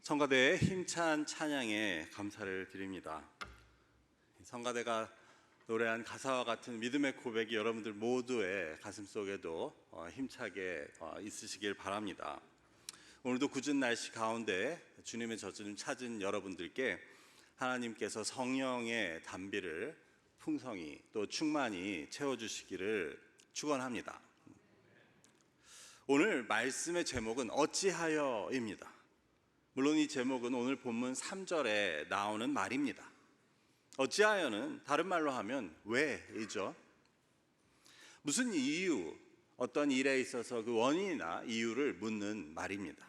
성가대의 힘찬 찬양에 감사를 드립니다. 성가대가 노래한 가사와 같은 믿음의 고백이 여러분들 모두의 가슴속에도 힘차게 있으시길 바랍니다. 오늘도 궂은 날씨 가운데 주님의 젖을 찾은 여러분들께 하나님께서 성령의 담비를 풍성히 또 충만히 채워주시기를 축원합니다. 오늘 말씀의 제목은 어찌하여입니다. 물론 이 제목은 오늘 본문 3절에 나오는 말입니다. 어찌하여는 다른 말로 하면 왜이죠. 무슨 이유, 어떤 일에 있어서 그 원인이나 이유를 묻는 말입니다.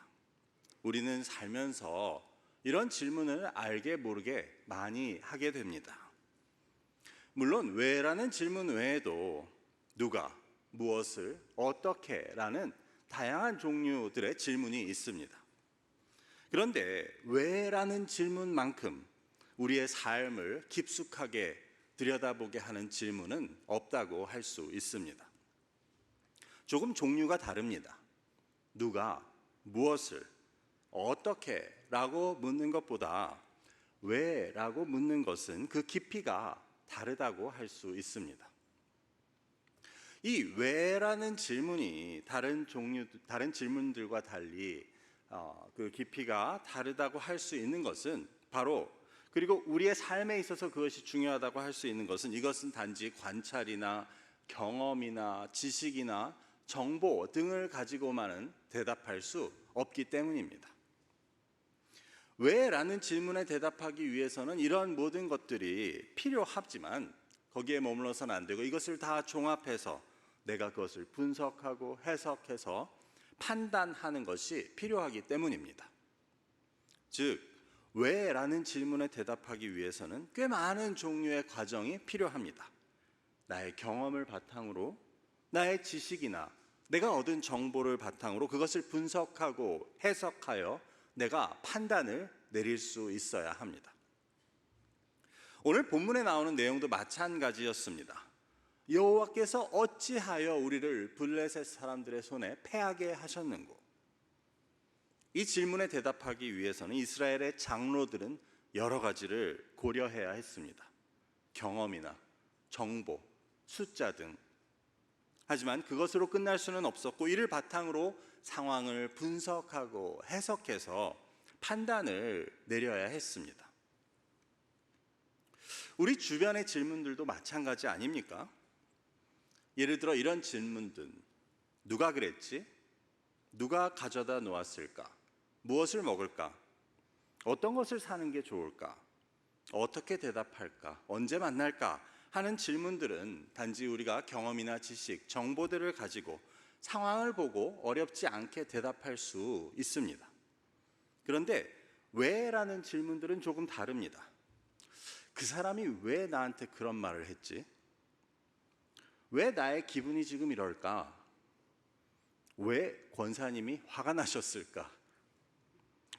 우리는 살면서 이런 질문을 알게 모르게 많이 하게 됩니다. 물론 왜라는 질문 외에도 누가, 무엇을, 어떻게 라는 다양한 종류들의 질문이 있습니다. 그런데 왜라는 질문만큼 우리의 삶을 깊숙하게 들여다보게 하는 질문은 없다고 할 수 있습니다. 조금 종류가 다릅니다. 누가, 무엇을, 어떻게 라고 묻는 것보다 왜 라고 묻는 것은 그 깊이가 다르다고 할 수 있습니다. 이 왜라는 질문이 다른 질문들과 달리 그 깊이가 다르다고 할 수 있는 것은 바로, 그리고 우리의 삶에 있어서 그것이 중요하다고 할 수 있는 것은, 이것은 단지 관찰이나 경험이나 지식이나 정보 등을 가지고만은 대답할 수 없기 때문입니다. 왜라는 질문에 대답하기 위해서는 이런 모든 것들이 필요하지만 거기에 머물러서는 안 되고 이것을 다 종합해서 내가 그것을 분석하고 해석해서 판단하는 것이 필요하기 때문입니다. 즉, 왜라는 질문에 대답하기 위해서는 꽤 많은 종류의 과정이 필요합니다. 나의 경험을 바탕으로, 나의 지식이나 내가 얻은 정보를 바탕으로 그것을 분석하고 해석하여 내가 판단을 내릴 수 있어야 합니다. 오늘 본문에 나오는 내용도 마찬가지였습니다. 여호와께서 어찌하여 우리를 블레셋 사람들의 손에 패하게 하셨는고? 이 질문에 대답하기 위해서는 이스라엘의 장로들은 여러 가지를 고려해야 했습니다. 경험이나 정보, 숫자 등. 하지만 그것으로 끝날 수는 없었고 이를 바탕으로 상황을 분석하고 해석해서 판단을 내려야 했습니다. 우리 주변의 질문들도 마찬가지 아닙니까? 예를 들어 이런 질문들, 누가 그랬지? 누가 가져다 놓았을까? 무엇을 먹을까? 어떤 것을 사는 게 좋을까? 어떻게 대답할까? 언제 만날까? 하는 질문들은 단지 우리가 경험이나 지식, 정보들을 가지고 상황을 보고 어렵지 않게 대답할 수 있습니다. 그런데 왜라는 질문들은 조금 다릅니다. 그 사람이 왜 나한테 그런 말을 했지? 왜 나의 기분이 지금 이럴까? 왜 권사님이 화가 나셨을까?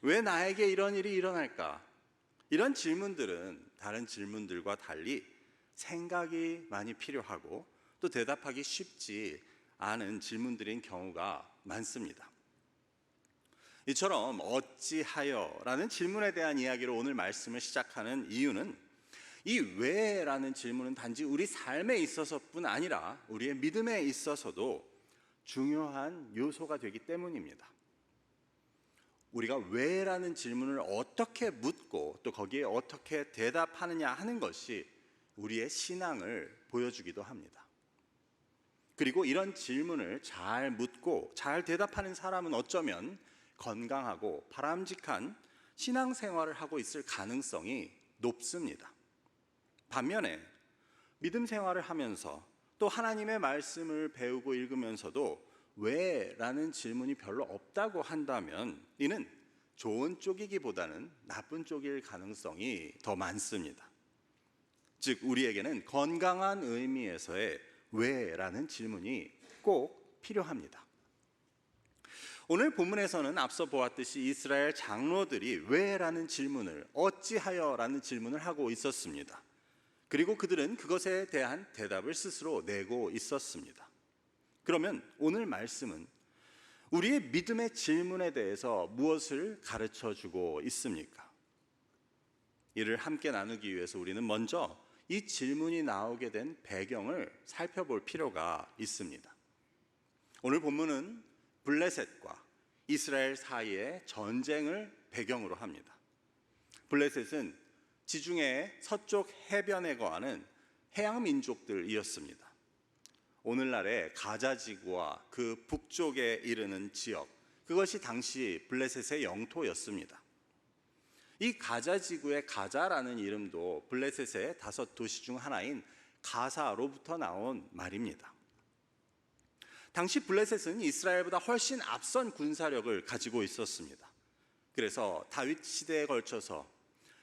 왜 나에게 이런 일이 일어날까? 이런 질문들은 다른 질문들과 달리 생각이 많이 필요하고 또 대답하기 쉽지 않은 질문들인 경우가 많습니다. 이처럼 어찌하여라는 질문에 대한 이야기로 오늘 말씀을 시작하는 이유는, 이 왜라는 질문은 단지 우리 삶에 있어서뿐 아니라 우리의 믿음에 있어서도 중요한 요소가 되기 때문입니다. 우리가 왜라는 질문을 어떻게 묻고 또 거기에 어떻게 대답하느냐 하는 것이 우리의 신앙을 보여주기도 합니다. 그리고 이런 질문을 잘 묻고 잘 대답하는 사람은 어쩌면 건강하고 바람직한 신앙생활을 하고 있을 가능성이 높습니다. 반면에 믿음 생활을 하면서 또 하나님의 말씀을 배우고 읽으면서도 왜라는 질문이 별로 없다고 한다면 이는 좋은 쪽이기보다는 나쁜 쪽일 가능성이 더 많습니다. 즉, 우리에게는 건강한 의미에서의 왜라는 질문이 꼭 필요합니다. 오늘 본문에서는 앞서 보았듯이 이스라엘 장로들이 왜라는 질문을, 어찌하여라는 질문을 하고 있었습니다. 그리고 그들은 그것에 대한 대답을 스스로 내고 있었습니다. 그러면 오늘 말씀은 우리의 믿음의 질문에 대해서 무엇을 가르쳐 주고 있습니까? 이를 함께 나누기 위해서 우리는 먼저 이 질문이 나오게 된 배경을 살펴볼 필요가 있습니다. 오늘 본문은 블레셋과 이스라엘 사이의 전쟁을 배경으로 합니다. 블레셋은 지중해 서쪽 해변에 거하는 해양 민족들이었습니다. 오늘날의 가자 지구와 그 북쪽에 이르는 지역, 그것이 당시 블레셋의 영토였습니다. 이 가자 지구의 가자라는 이름도 블레셋의 5도시 중 하나인 가사로부터 나온 말입니다. 당시 블레셋은 이스라엘보다 훨씬 앞선 군사력을 가지고 있었습니다. 그래서 다윗 시대에 걸쳐서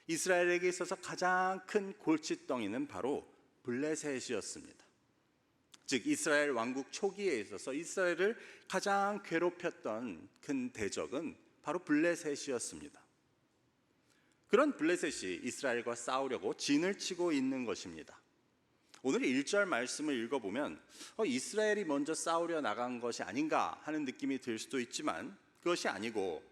이스라엘에게 있어서 가장 큰 골칫덩이는 바로 블레셋이었습니다. 즉 이스라엘 왕국 초기에 있어서 이스라엘을 가장 괴롭혔던 큰 대적은 바로 블레셋이었습니다. 그런 블레셋이 이스라엘과 싸우려고 진을 치고 있는 것입니다. 오늘 1절 말씀을 읽어보면 이스라엘이 먼저 싸우려 나간 것이 아닌가 하는 느낌이 들 수도 있지만 그것이 아니고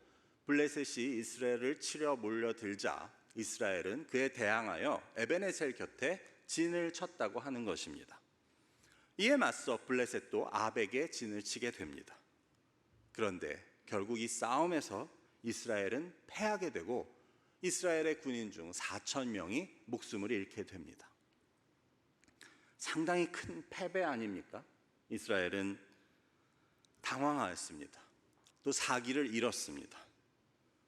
블레셋이 이스라엘을 치려 몰려들자 이스라엘은 그에 대항하여 에베네셀 곁에 진을 쳤다고 하는 것입니다. 이에 맞서 블레셋도 아벡에 진을 치게 됩니다. 그런데 결국 이 싸움에서 이스라엘은 패하게 되고 이스라엘의 군인 중 4천 명이 목숨을 잃게 됩니다. 상당히 큰 패배 아닙니까? 이스라엘은 당황하였습니다. 또 사기를 잃었습니다.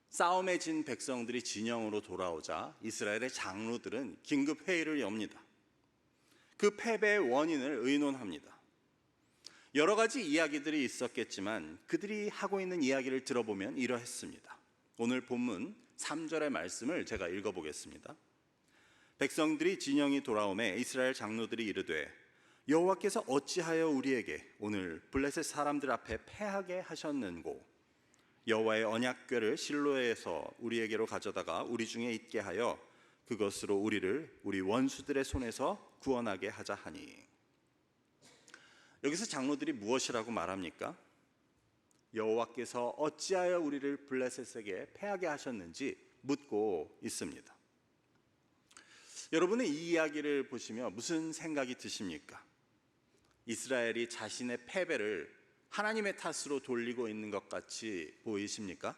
싸움에 진 백성들이 진영으로 돌아오자 이스라엘의 장로들은 긴급 회의를 엽니다. 그 패배의 원인을 의논합니다. 여러 가지 이야기들이 있었겠지만 그들이 하고 있는 이야기를 들어보면 이러했습니다. 오늘 본문 3절의 말씀을 제가 읽어보겠습니다. 백성들이 진영이 돌아오매 이스라엘 장로들이 이르되 여호와께서 어찌하여 우리에게 오늘 블레셋 사람들 앞에 패하게 하셨는고 여호와의 언약궤를 실로에서 우리에게로 가져다가 우리 중에 있게 하여 그것으로 우리를 우리 원수들의 손에서 구원하게 하자 하니. 여기서 장로들이 무엇이라고 말합니까? 여호와께서 어찌하여 우리를 블레셋에게 패하게 하셨는지 묻고 있습니다. 여러분은 이 이야기를 보시며 무슨 생각이 드십니까? 이스라엘이 자신의 패배를 하나님의 탓으로 돌리고 있는 것 같이 보이십니까?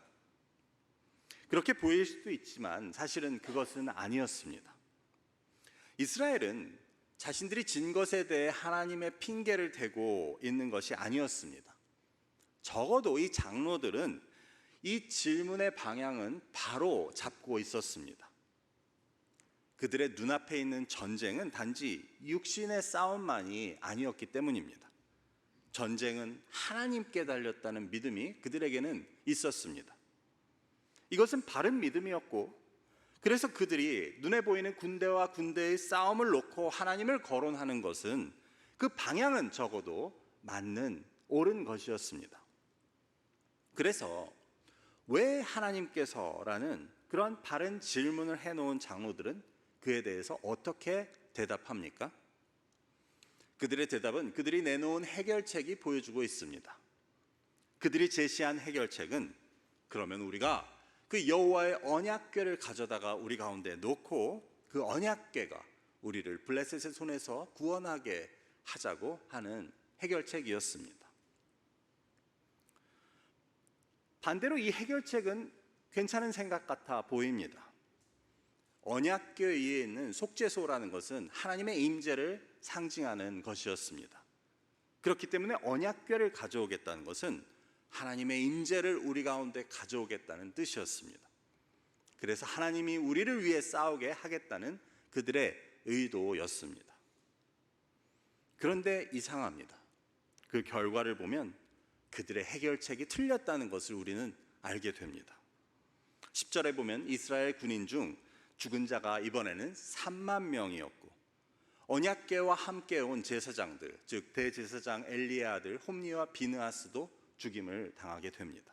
그렇게 보일 수도 있지만 사실은 그것은 아니었습니다. 이스라엘은 자신들이 진 것에 대해 하나님의 핑계를 대고 있는 것이 아니었습니다. 적어도 이 장로들은 이 질문의 방향은 바로 잡고 있었습니다. 그들의 눈앞에 있는 전쟁은 단지 육신의 싸움만이 아니었기 때문입니다. 전쟁은 하나님께 달렸다는 믿음이 그들에게는 있었습니다. 이것은 바른 믿음이었고 그래서 그들이 눈에 보이는 군대와 군대의 싸움을 놓고 하나님을 거론하는 것은 그 방향은 적어도 맞는 옳은 것이었습니다. 그래서 왜 하나님께서라는 그런 바른 질문을 해놓은 장로들은 그에 대해서 어떻게 대답합니까? 그들의 대답은 그들이 내놓은 해결책이 보여주고 있습니다. 그들이 제시한 해결책은 그러면 우리가 그 여호와의 언약궤를 가져다가 우리 가운데 놓고 그 언약궤가 우리를 블레셋의 손에서 구원하게 하자고 하는 해결책이었습니다. 반대로 이 해결책은 괜찮은 생각 같아 보입니다. 언약궤 위에 있는 속죄소라는 것은 하나님의 임재를 상징하는 것이었습니다. 그렇기 때문에 언약궤를 가져오겠다는 것은 하나님의 임재를 우리 가운데 가져오겠다는 뜻이었습니다. 그래서 하나님이 우리를 위해 싸우게 하겠다는 그들의 의도였습니다. 그런데 이상합니다. 그 결과를 보면 그들의 해결책이 틀렸다는 것을 우리는 알게 됩니다. 10절에 보면 이스라엘 군인 중 죽은 자가 이번에는 3만 명이었고 언약궤와 함께 온 제사장들, 즉 대제사장 엘리의 아들 홈니와 비느하스도 죽임을 당하게 됩니다.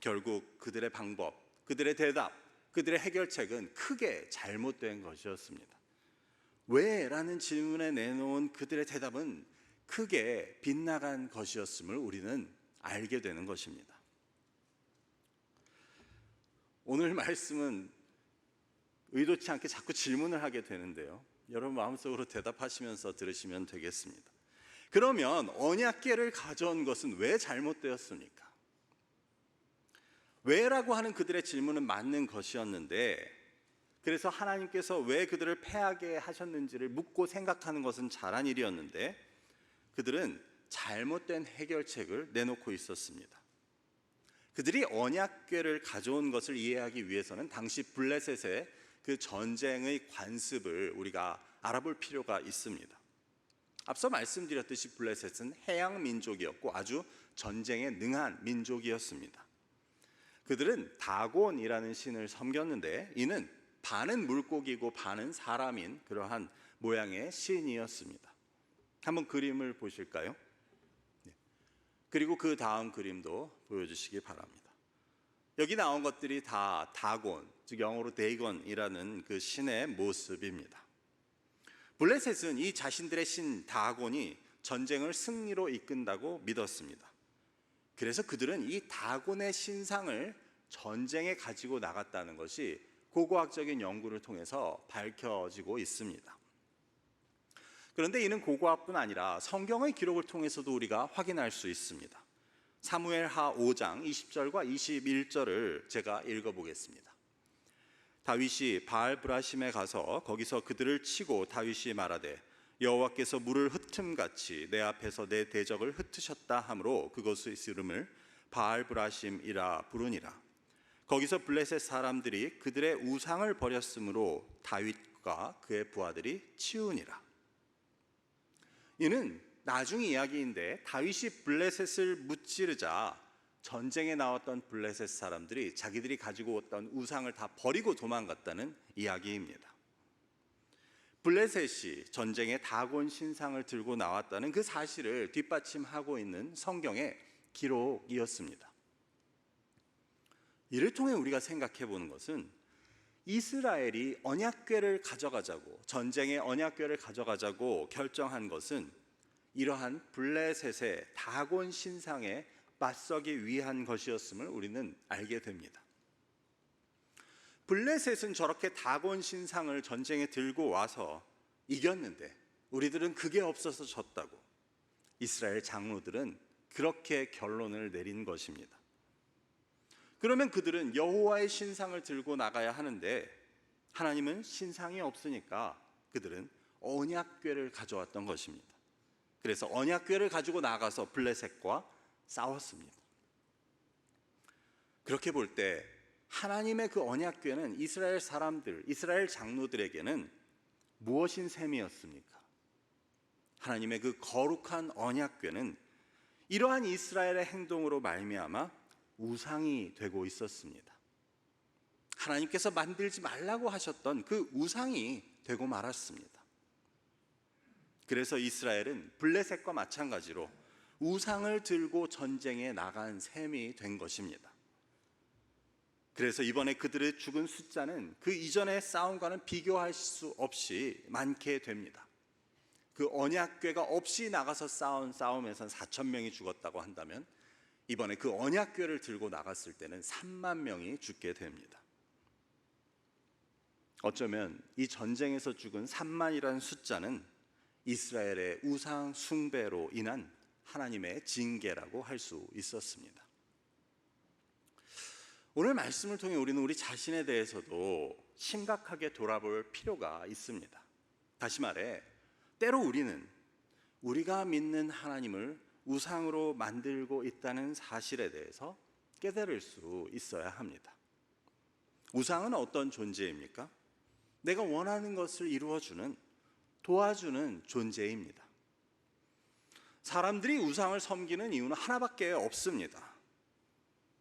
결국 그들의 방법, 그들의 대답, 그들의 해결책은 크게 잘못된 것이었습니다. 왜? 라는 질문에 내놓은 그들의 대답은 크게 빗나간 것이었음을 우리는 알게 되는 것입니다. 오늘 말씀은 의도치 않게 자꾸 질문을 하게 되는데요. 여러분 마음속으로 대답하시면서 들으시면 되겠습니다. 그러면 언약궤를 가져온 것은 왜 잘못되었습니까? 왜라고 하는 그들의 질문은 맞는 것이었는데, 그래서 하나님께서 왜 그들을 패하게 하셨는지를 묻고 생각하는 것은 잘한 일이었는데, 그들은 잘못된 해결책을 내놓고 있었습니다. 그들이 언약궤를 가져온 것을 이해하기 위해서는 당시 블레셋의 그 전쟁의 관습을 우리가 알아볼 필요가 있습니다. 앞서 말씀드렸듯이 블레셋은 해양 민족이었고 아주 전쟁에 능한 민족이었습니다. 그들은 다곤이라는 신을 섬겼는데 이는 반은 물고기고 반은 사람인 그러한 모양의 신이었습니다. 한번 그림을 보실까요? 그리고 그 다음 그림도 보여주시기 바랍니다. 여기 나온 것들이 다 다곤, 즉 영어로 데이건이라는 그 신의 모습입니다. 블레셋은 이 자신들의 신 다곤이 전쟁을 승리로 이끈다고 믿었습니다. 그래서 그들은 이 다곤의 신상을 전쟁에 가지고 나갔다는 것이 고고학적인 연구를 통해서 밝혀지고 있습니다. 그런데 이는 고고학뿐 아니라 성경의 기록을 통해서도 우리가 확인할 수 있습니다. 사무엘하 5장 20절과 21절을 제가 읽어보겠습니다. 다윗이 바알브라심에 가서 거기서 그들을 치고 다윗이 말하되 여호와께서 물을 흩음같이 내 앞에서 내 대적을 흩으셨다 하므로 그것의 이름을 바알브라심이라 부르니라. 거기서 블레셋 사람들이 그들의 우상을 버렸으므로 다윗과 그의 부하들이 치우니라. 이는 나중 이야기인데 다윗이 블레셋을 무찌르자 전쟁에 나왔던 블레셋 사람들이 자기들이 가지고 왔던 우상을 다 버리고 도망갔다는 이야기입니다. 블레셋이 전쟁에 다곤 신상을 들고 나왔다는 그 사실을 뒷받침하고 있는 성경의 기록이었습니다. 이를 통해 우리가 생각해 보는 것은 이스라엘이 언약궤를 가져가자고, 전쟁의 언약궤를 가져가자고 결정한 것은 이러한 블레셋의 다곤 신상에 맞서기 위한 것이었음을 우리는 알게 됩니다. 블레셋은 저렇게 다곤 신상을 전쟁에 들고 와서 이겼는데 우리들은 그게 없어서 졌다고 이스라엘 장로들은 그렇게 결론을 내린 것입니다. 그러면 그들은 여호와의 신상을 들고 나가야 하는데 하나님은 신상이 없으니까 그들은 언약궤를 가져왔던 것입니다. 그래서 언약궤를 가지고 나가서 블레셋과 싸웠습니다. 그렇게 볼 때 하나님의 그 언약궤는 이스라엘 사람들, 이스라엘 장로들에게는 무엇인 셈이었습니까? 하나님의 그 거룩한 언약궤는 이러한 이스라엘의 행동으로 말미암아 우상이 되고 있었습니다. 하나님께서 만들지 말라고 하셨던 그 우상이 되고 말았습니다. 그래서 이스라엘은 블레셋과 마찬가지로 우상을 들고 전쟁에 나간 셈이 된 것입니다. 그래서 이번에 그들의 죽은 숫자는 그 이전의 싸움과는 비교할 수 없이 많게 됩니다. 그 언약궤가 없이 나가서 싸운 싸움에선 4,000명이 죽었다고 한다면 이번에 그 언약궤를 들고 나갔을 때는 3만 명이 죽게 됩니다. 어쩌면 이 전쟁에서 죽은 3만이라는 숫자는 이스라엘의 우상 숭배로 인한 하나님의 징계라고 할 수 있었습니다. 오늘 말씀을 통해 우리는 우리 자신에 대해서도 심각하게 돌아볼 필요가 있습니다. 다시 말해, 때로 우리는 우리가 믿는 하나님을 우상으로 만들고 있다는 사실에 대해서 깨달을 수 있어야 합니다. 우상은 어떤 존재입니까? 내가 원하는 것을 이루어주는, 도와주는 존재입니다. 사람들이 우상을 섬기는 이유는 하나밖에 없습니다.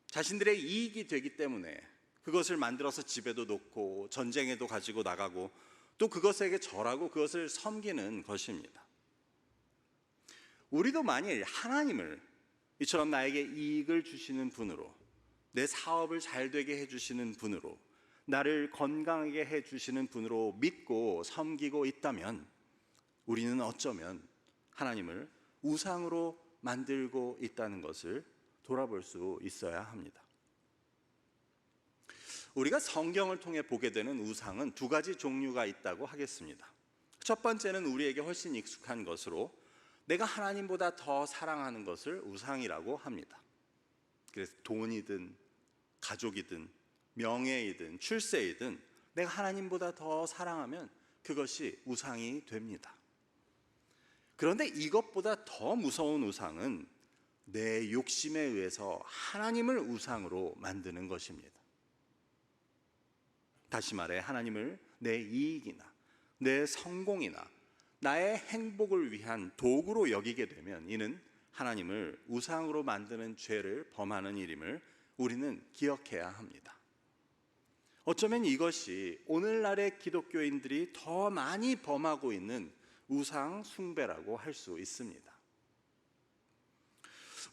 자신들의 이익이 되기 때문에 그것을 만들어서 집에도 놓고 전쟁에도 가지고 나가고 또 그것에게 절하고 그것을 섬기는 것입니다. 우리도 만일 하나님을 이처럼 나에게 이익을 주시는 분으로, 내 사업을 잘 되게 해주시는 분으로, 나를 건강하게 해주시는 분으로 믿고 섬기고 있다면 우리는 어쩌면 하나님을 우상으로 만들고 있다는 것을 돌아볼 수 있어야 합니다. 우리가 성경을 통해 보게 되는 우상은 두 가지 종류가 있다고 하겠습니다. 첫 번째는 우리에게 훨씬 익숙한 것으로 내가 하나님보다 더 사랑하는 것을 우상이라고 합니다. 그래서 돈이든 가족이든 명예이든 출세이든 내가 하나님보다 더 사랑하면 그것이 우상이 됩니다. 그런데 이것보다 더 무서운 우상은 내 욕심에 의해서 하나님을 우상으로 만드는 것입니다. 다시 말해 하나님을 내 이익이나 내 성공이나 나의 행복을 위한 도구로 여기게 되면 이는 하나님을 우상으로 만드는 죄를 범하는 일임을 우리는 기억해야 합니다. 어쩌면 이것이 오늘날의 기독교인들이 더 많이 범하고 있는 우상 숭배라고 할 수 있습니다.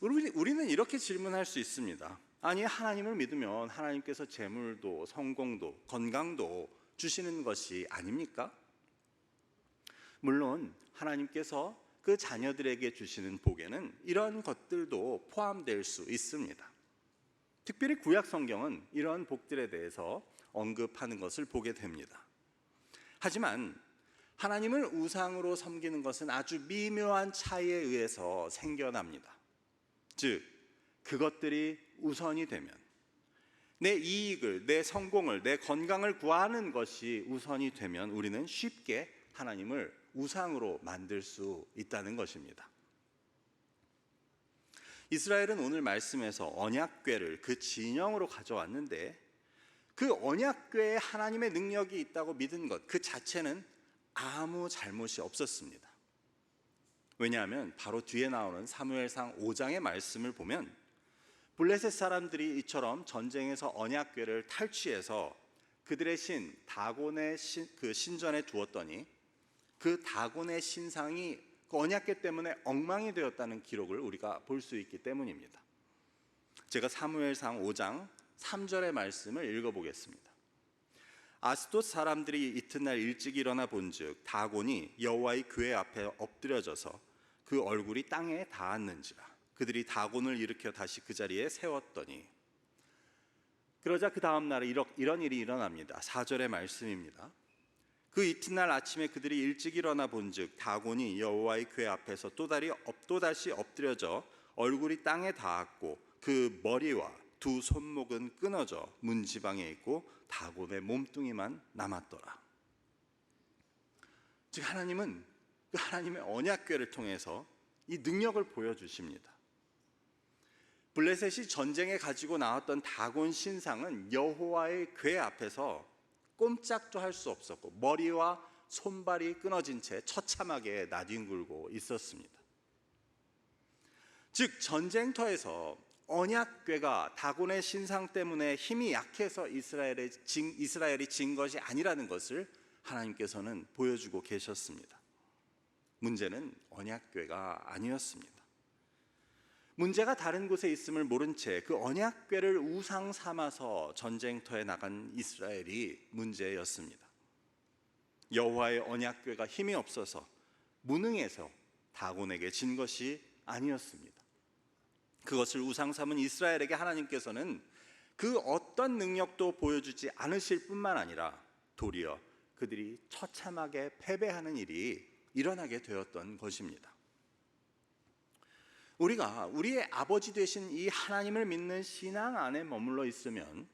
우리는 이렇게 질문할 수 있습니다. 아니, 하나님을 믿으면 하나님께서 재물도 성공도 건강도 주시는 것이 아닙니까? 물론 하나님께서 그 자녀들에게 주시는 복에는 이런 것들도 포함될 수 있습니다. 특별히 구약 성경은 이런 복들에 대해서 언급하는 것을 보게 됩니다. 하지만 하나님을 우상으로 섬기는 것은 아주 미묘한 차이에 의해서 생겨납니다. 즉, 그것들이 우선이 되면 내 이익을, 내 성공을, 내 건강을 구하는 것이 우선이 되면 우리는 쉽게 하나님을 우상으로 만들 수 있다는 것입니다. 이스라엘은 오늘 말씀에서 언약궤를 그 진영으로 가져왔는데 그 언약궤에 하나님의 능력이 있다고 믿은 것 그 자체는 아무 잘못이 없었습니다. 왜냐하면 바로 뒤에 나오는 사무엘상 5장의 말씀을 보면 블레셋 사람들이 이처럼 전쟁에서 언약궤를 탈취해서 그들의 신 다곤의 그 신전에 두었더니 그 다곤의 신상이 그 언약궤 때문에 엉망이 되었다는 기록을 우리가 볼 수 있기 때문입니다. 제가 사무엘상 5장 3절의 말씀을 읽어보겠습니다. 아스돗 사람들이 이튿날 일찍 일어나 본즉 다곤이 여호와의 궤 앞에 엎드려져서 그 얼굴이 땅에 닿았는지라. 그들이 다곤을 일으켜 다시 그 자리에 세웠더니 그러자 그 다음 날에 이런 일이 일어납니다. 4절의 말씀입니다. 그 이튿날 아침에 그들이 일찍 일어나 본즉 다곤이 여호와의 궤 앞에서 또다시 엎드려져 얼굴이 땅에 닿았고 그 머리와 두 손목은 끊어져 문지방에 있고 다곤의 몸뚱이만 남았더라. 즉 하나님은 그 하나님의 언약궤를 통해서 이 능력을 보여주십니다. 블레셋이 전쟁에 가지고 나왔던 다곤 신상은 여호와의 궤 앞에서 꼼짝도 할 수 없었고 머리와 손발이 끊어진 채 처참하게 나뒹굴고 있었습니다. 즉 전쟁터에서 언약궤가 다곤의 신상 때문에 힘이 약해서 이스라엘이 진 것이 아니라는 것을 하나님께서는 보여주고 계셨습니다. 문제는 언약궤가 아니었습니다. 문제가 다른 곳에 있음을 모른 채 그 언약궤를 우상 삼아서 전쟁터에 나간 이스라엘이 문제였습니다. 여호와의 언약궤가 힘이 없어서 무능해서 다곤에게 진 것이 아니었습니다. 그것을 우상 삼은 이스라엘에게 하나님께서는 그 어떤 능력도 보여주지 않으실 뿐만 아니라 도리어 그들이 처참하게 패배하는 일이 일어나게 되었던 것입니다. 우리가 우리의 아버지 되신 이 하나님을 믿는 신앙 안에 머물러 있으면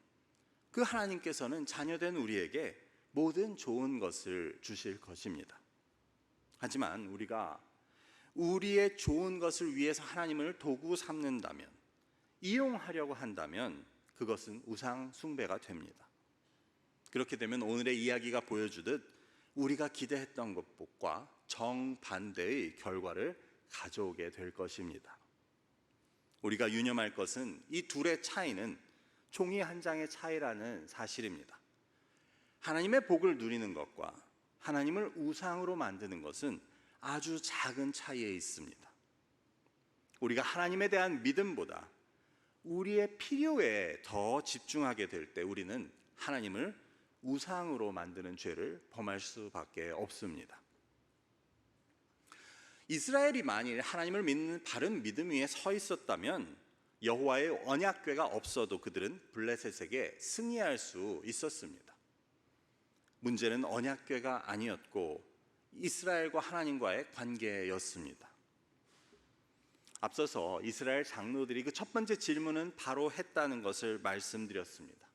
그 하나님께서는 자녀된 우리에게 모든 좋은 것을 주실 것입니다. 하지만 우리가 우리의 좋은 것을 위해서 하나님을 도구 삼는다면, 이용하려고 한다면 그것은 우상 숭배가 됩니다. 그렇게 되면 오늘의 이야기가 보여주듯 우리가 기대했던 것과 정반대의 결과를 가져오게 될 것입니다. 우리가 유념할 것은 이 둘의 차이는 종이 한 장의 차이라는 사실입니다. 하나님의 복을 누리는 것과 하나님을 우상으로 만드는 것은 아주 작은 차이에 있습니다. 우리가 하나님에 대한 믿음보다 우리의 필요에 더 집중하게 될 때 우리는 하나님을 우상으로 만드는 죄를 범할 수밖에 없습니다. 이스라엘이 만일 하나님을 믿는 바른 믿음 위에 서 있었다면 여호와의 언약궤가 없어도 그들은 블레셋에게 승리할 수 있었습니다. 문제는 언약궤가 아니었고 이스라엘과 하나님과의 관계였습니다. 앞서서 이스라엘 장로들이 그 첫 번째 질문은 바로 했다는 것을 말씀드렸습니다.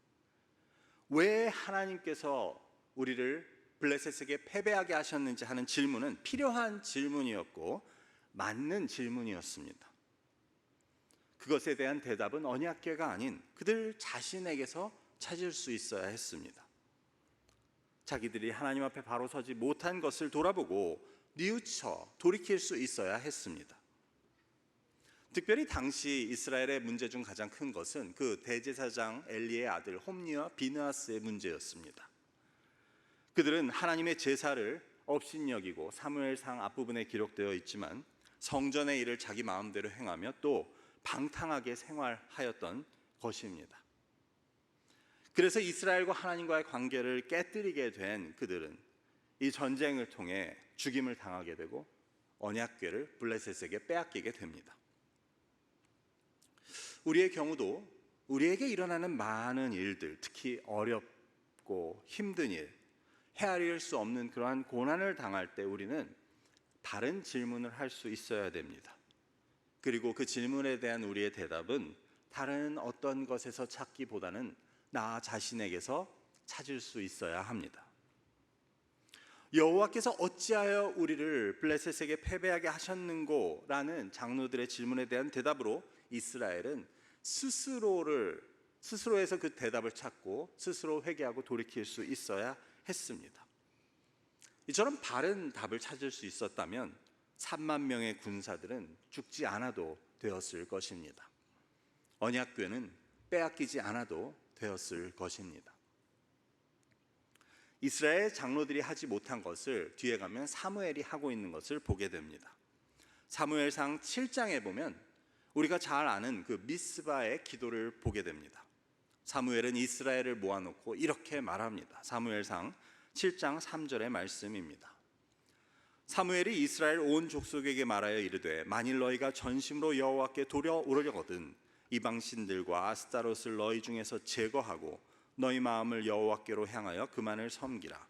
왜 하나님께서 우리를 블레셋에게 패배하게 하셨는지 하는 질문은 필요한 질문이었고 맞는 질문이었습니다. 그것에 대한 대답은 언약궤가 아닌 그들 자신에게서 찾을 수 있어야 했습니다. 자기들이 하나님 앞에 바로 서지 못한 것을 돌아보고 뉘우쳐 돌이킬 수 있어야 했습니다. 특별히 당시 이스라엘의 문제 중 가장 큰 것은 그 대제사장 엘리의 아들 홈니와 비느하스의 문제였습니다. 그들은 하나님의 제사를 업신여기고 사무엘상 앞부분에 기록되어 있지만 성전의 일을 자기 마음대로 행하며 또 방탕하게 생활하였던 것입니다. 그래서 이스라엘과 하나님과의 관계를 깨뜨리게 된 그들은 이 전쟁을 통해 죽임을 당하게 되고 언약궤를 블레셋에게 빼앗기게 됩니다. 우리의 경우도 우리에게 일어나는 많은 일들, 특히 어렵고 힘든 일, 헤아릴 수 없는 그러한 고난을 당할 때 우리는 다른 질문을 할 수 있어야 됩니다. 그리고 그 질문에 대한 우리의 대답은 다른 어떤 것에서 찾기보다는 나 자신에게서 찾을 수 있어야 합니다. 여호와께서 어찌하여 우리를 블레셋에게 패배하게 하셨는고? 라는 장로들의 질문에 대한 대답으로 이스라엘은 스스로에서 그 대답을 찾고 스스로 회개하고 돌이킬 수 있어야 했습니다. 이처럼 바른 답을 찾을 수 있었다면 3만 명의 군사들은 죽지 않아도 되었을 것입니다. 언약궤는 빼앗기지 않아도 되었을 것입니다. 이스라엘 장로들이 하지 못한 것을 뒤에 가면 사무엘이 하고 있는 것을 보게 됩니다. 사무엘상 7장에 보면 우리가 잘 아는 그 미스바의 기도를 보게 됩니다. 사무엘은 이스라엘을 모아놓고 이렇게 말합니다. 사무엘상 7장 3절의 말씀입니다. 사무엘이 이스라엘 온 족속에게 말하여 이르되 만일 너희가 전심으로 여호와께 돌아오려거든 이방신들과 아스타롯을 너희 중에서 제거하고 너희 마음을 여호와께로 향하여 그만을 섬기라.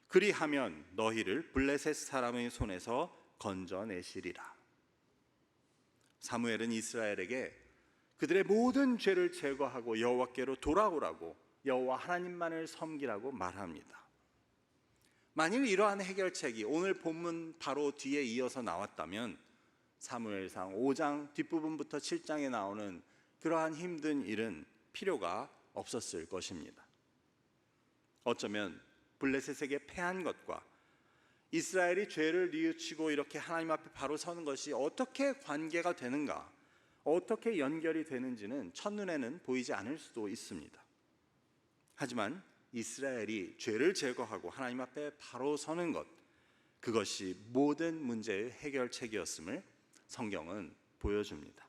그리하면 너희를 블레셋 사람의 손에서 건져내시리라. 사무엘은 이스라엘에게 그들의 모든 죄를 제거하고 여호와께로 돌아오라고 여호와 하나님만을 섬기라고 말합니다. 만일 이러한 해결책이 오늘 본문 바로 뒤에 이어서 나왔다면 사무엘상 5장 뒷부분부터 7장에 나오는 그러한 힘든 일은 필요가 없었을 것입니다. 어쩌면 블레셋에게 패한 것과 이스라엘이 죄를 뉘우치고 이렇게 하나님 앞에 바로 서는 것이 어떻게 관계가 되는가, 어떻게 연결이 되는지는 첫눈에는 보이지 않을 수도 있습니다. 하지만 이스라엘이 죄를 제거하고 하나님 앞에 바로 서는 것, 그것이 모든 문제의 해결책이었음을 성경은 보여줍니다.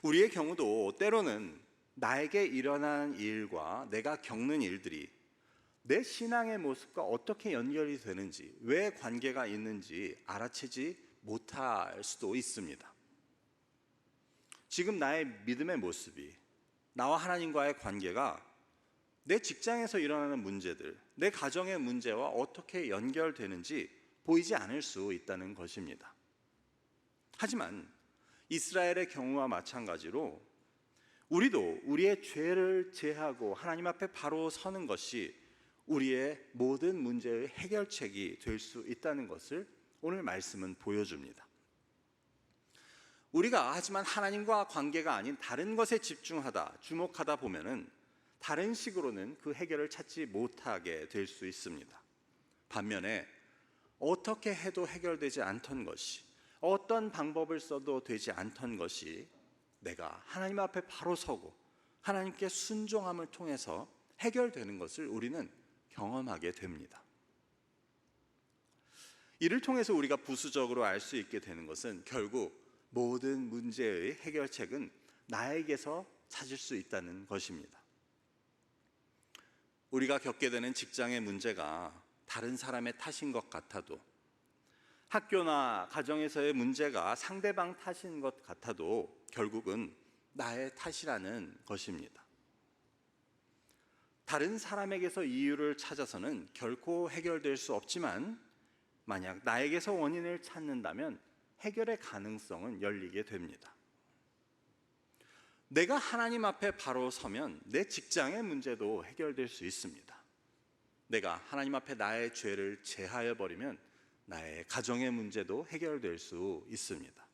우리의 경우도 때로는 나에게 일어난 일과 내가 겪는 일들이 내 신앙의 모습과 어떻게 연결이 되는지, 왜 관계가 있는지 알아채지 못할 수도 있습니다. 지금 나의 믿음의 모습이, 나와 하나님과의 관계가 내 직장에서 일어나는 문제들, 내 가정의 문제와 어떻게 연결되는지 보이지 않을 수 있다는 것입니다. 하지만 이스라엘의 경우와 마찬가지로 우리도 우리의 죄를 제하고 하나님 앞에 바로 서는 것이 우리의 모든 문제의 해결책이 될 수 있다는 것을 오늘 말씀은 보여줍니다. 우리가 하지만 하나님과 관계가 아닌 다른 것에 집중하다, 주목하다 보면은 다른 식으로는 그 해결을 찾지 못하게 될 수 있습니다. 반면에 어떻게 해도 해결되지 않던 것이, 어떤 방법을 써도 되지 않던 것이 내가 하나님 앞에 바로 서고 하나님께 순종함을 통해서 해결되는 것을 우리는 경험하게 됩니다. 이를 통해서 우리가 부수적으로 알 수 있게 되는 것은 결국 모든 문제의 해결책은 나에게서 찾을 수 있다는 것입니다. 우리가 겪게 되는 직장의 문제가 다른 사람의 탓인 것 같아도 학교나 가정에서의 문제가 상대방 탓인 것 같아도 결국은 나의 탓이라는 것입니다. 다른 사람에게서 이유를 찾아서는 결코 해결될 수 없지만 만약 나에게서 원인을 찾는다면 해결의 가능성은 열리게 됩니다. 내가 하나님 앞에 바로 서면 내 직장의 문제도 해결될 수 있습니다. 내가 하나님 앞에 나의 죄를 제하여 버리면 나의 가정의 문제도 해결될 수 있습니다.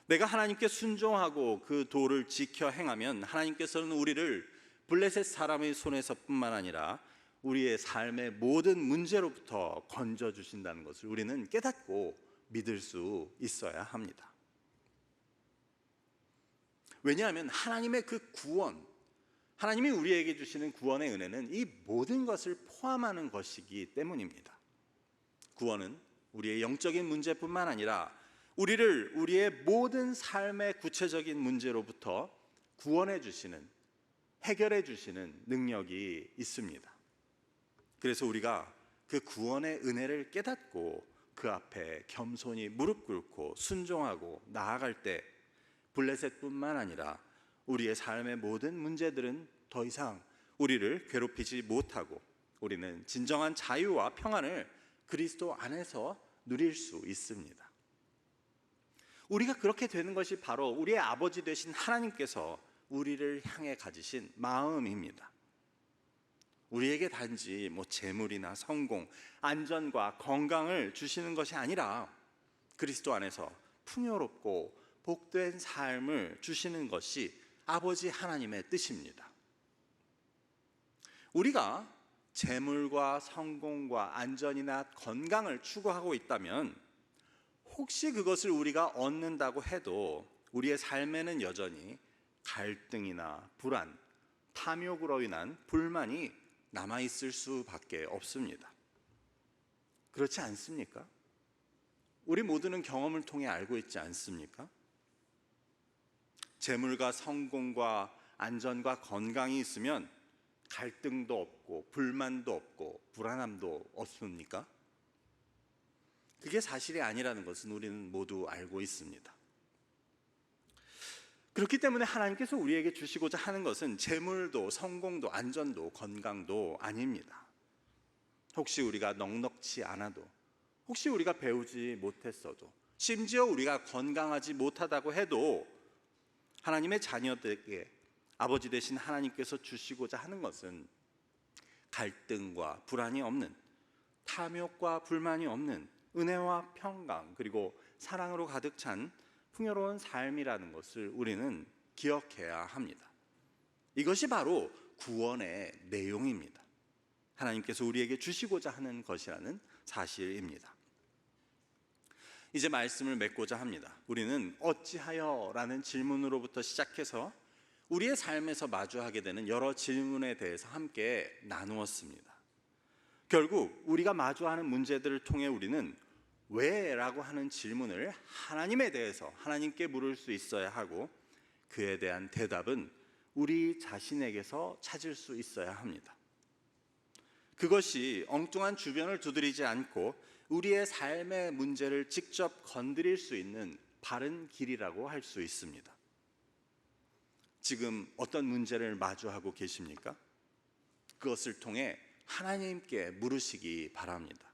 내가 하나님께 순종하고 그 도를 지켜 행하면 하나님께서는 우리를 블레셋 사람의 손에서 뿐만 아니라 우리의 삶의 모든 문제로부터 건져주신다는 것을 우리는 깨닫고 믿을 수 있어야 합니다. 왜냐하면 하나님의 그 구원, 하나님이 우리에게 주시는 구원의 은혜는 이 모든 것을 포함하는 것이기 때문입니다. 구원은 우리의 영적인 문제뿐만 아니라 우리를 우리의 모든 삶의 구체적인 문제로부터 구원해 주시는, 해결해 주시는 능력이 있습니다. 그래서 우리가 그 구원의 은혜를 깨닫고 그 앞에 겸손히 무릎 꿇고 순종하고 나아갈 때 블레셋뿐만 아니라 우리의 삶의 모든 문제들은 더 이상 우리를 괴롭히지 못하고 우리는 진정한 자유와 평안을 그리스도 안에서 누릴 수 있습니다. 우리가 그렇게 되는 것이 바로 우리의 아버지 되신 하나님께서 우리를 향해 가지신 마음입니다. 우리에게 단지 재물이나 성공, 안전과 건강을 주시는 것이 아니라 그리스도 안에서 풍요롭고 복된 삶을 주시는 것이 아버지 하나님의 뜻입니다. 우리가 재물과 성공과 안전이나 건강을 추구하고 있다면 혹시 그것을 우리가 얻는다고 해도 우리의 삶에는 여전히 갈등이나 불안, 탐욕으로 인한 불만이 남아있을 수밖에 없습니다. 그렇지 않습니까? 우리 모두는 경험을 통해 알고 있지 않습니까? 재물과 성공과 안전과 건강이 있으면 갈등도 없고 불만도 없고 불안함도 없습니까? 그게 사실이 아니라는 것은 우리는 모두 알고 있습니다. 그렇기 때문에 하나님께서 우리에게 주시고자 하는 것은 재물도 성공도 안전도 건강도 아닙니다. 혹시 우리가 넉넉지 않아도, 혹시 우리가 배우지 못했어도, 심지어 우리가 건강하지 못하다고 해도 하나님의 자녀들에게 아버지 되신 하나님께서 주시고자 하는 것은 갈등과 불안이 없는, 탐욕과 불만이 없는 은혜와 평강 그리고 사랑으로 가득 찬 풍요로운 삶이라는 것을 우리는 기억해야 합니다. 이것이 바로 구원의 내용입니다. 하나님께서 우리에게 주시고자 하는 것이라는 사실입니다. 이제 말씀을 맺고자 합니다. 우리는 어찌하여? 라는 질문으로부터 시작해서 우리의 삶에서 마주하게 되는 여러 질문에 대해서 함께 나누었습니다. 결국 우리가 마주하는 문제들을 통해 우리는 왜? 라고 하는 질문을 하나님에 대해서 하나님께 물을 수 있어야 하고 그에 대한 대답은 우리 자신에게서 찾을 수 있어야 합니다. 그것이 엉뚱한 주변을 두드리지 않고 우리의 삶의 문제를 직접 건드릴 수 있는 바른 길이라고 할 수 있습니다. 지금 어떤 문제를 마주하고 계십니까? 그것을 통해 하나님께 물으시기 바랍니다.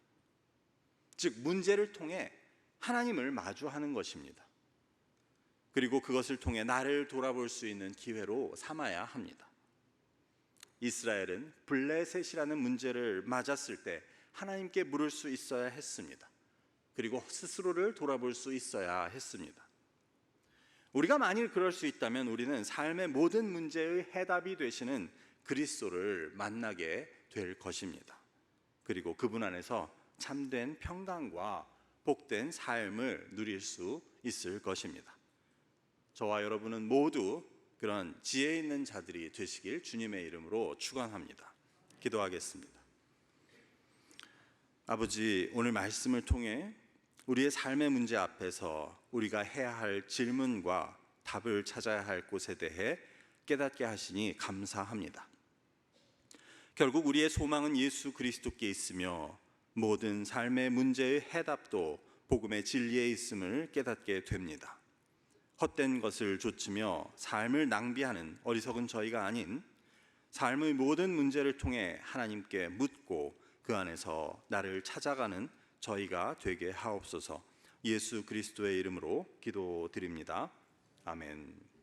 즉 문제를 통해 하나님을 마주하는 것입니다. 그리고 그것을 통해 나를 돌아볼 수 있는 기회로 삼아야 합니다. 이스라엘은 블레셋이라는 문제를 맞았을 때 하나님께 물을 수 있어야 했습니다. 그리고 스스로를 돌아볼 수 있어야 했습니다. 우리가 만일 그럴 수 있다면 우리는 삶의 모든 문제의 해답이 되시는 그리스도를 만나게 될 것입니다. 그리고 그분 안에서 참된 평강과 복된 삶을 누릴 수 있을 것입니다. 저와 여러분은 모두 그런 지혜 있는 자들이 되시길 주님의 이름으로 축원합니다. 기도하겠습니다. 아버지, 오늘 말씀을 통해 우리의 삶의 문제 앞에서 우리가 해야 할 질문과 답을 찾아야 할 곳에 대해 깨닫게 하시니 감사합니다. 결국 우리의 소망은 예수 그리스도께 있으며 모든 삶의 문제의 해답도 복음의 진리에 있음을 깨닫게 됩니다. 헛된 것을 좇으며 삶을 낭비하는 어리석은 저희가 아닌 삶의 모든 문제를 통해 하나님께 묻고 그 안에서 나를 찾아가는 저희가 되게 하옵소서. 예수 그리스도의 이름으로 기도드립니다. 아멘.